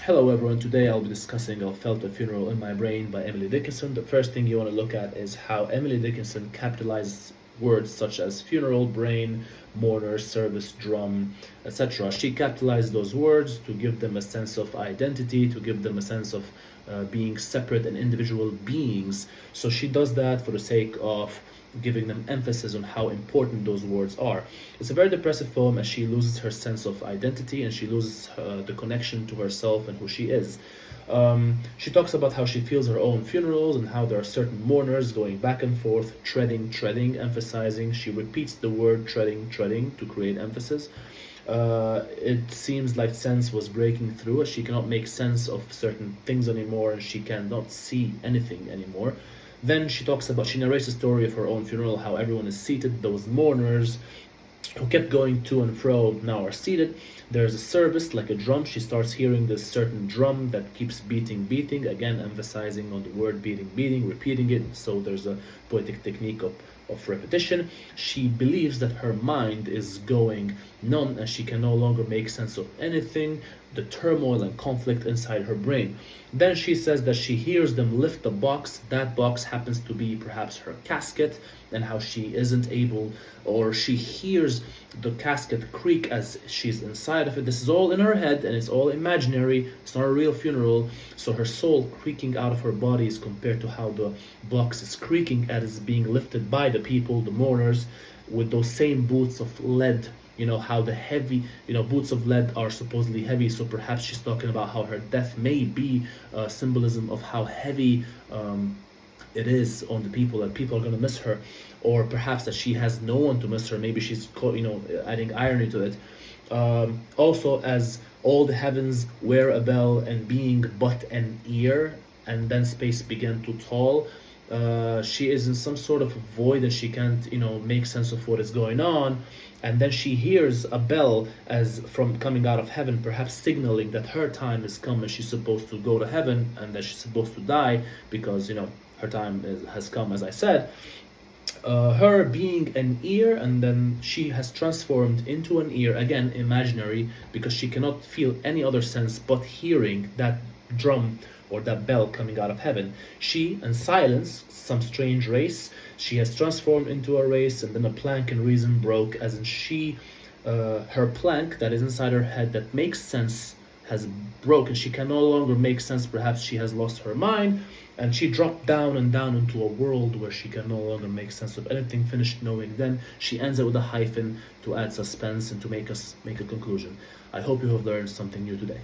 Hello everyone, today I'll be discussing I Felt a Funeral in My Brain by Emily Dickinson. The first thing you want to look at is how Emily Dickinson capitalizes words such as funeral, brain, mourner, service, drum, etc. She capitalized those words to give them a sense of identity, to give them a sense of being separate and individual beings. So she does that for the sake of giving them emphasis on how important those words are. It's a very depressive poem as she loses her sense of identity and she loses the connection to herself and who she is. She talks about how she feels her own funerals and how there are certain mourners going back and forth, treading, emphasizing. She repeats the word treading to create emphasis. It seems like sense was breaking through as she cannot make sense of certain things anymore and she cannot see anything anymore. Then she narrates the story of her own funeral, how everyone is seated, those mourners who kept going to and fro now are seated. There's a service like a drum. She starts hearing this certain drum that keeps beating, again emphasizing on the word beating, repeating it. So there's a poetic technique of repetition. She believes that her mind is going numb and she can no longer make sense of anything, the turmoil and conflict inside her brain. Then she says that she hears them lift the box. That box happens to be perhaps her casket, and how she isn't able, or she hears the casket creak as she's inside of it. This is all in her head and it's all imaginary. It's not a real funeral. So her soul creaking out of her body is compared to how the box is creaking as it's being lifted by the people, the mourners, with those same boots of lead. You know, how the heavy, boots of lead are supposedly heavy. So perhaps she's talking about how her death may be a symbolism of how heavy it is on the people, that people are going to miss her, or perhaps that she has no one to miss her. Maybe she's adding irony to it. Also, as all the heavens wear a bell and being but an ear, and then space began to toll. She is in some sort of void and she can't make sense of what is going on, and then she hears a bell as from coming out of heaven, perhaps signaling that her time has come and she's supposed to go to heaven and that she's supposed to die because her time has come, as I said. Her being an ear, and then she has transformed into an ear, again imaginary, because she cannot feel any other sense but hearing that drum or that bell coming out of heaven. She and silence, some strange race. She has transformed into a race, and then a plank in reason broke, as in her plank that is inside her head that makes sense has broken. She can no longer make sense. Perhaps she has lost her mind, and she dropped down and down into a world where she can no longer make sense of anything, finished knowing. Then she ends it with a hyphen to add suspense and to make a conclusion. I hope you have learned something new today.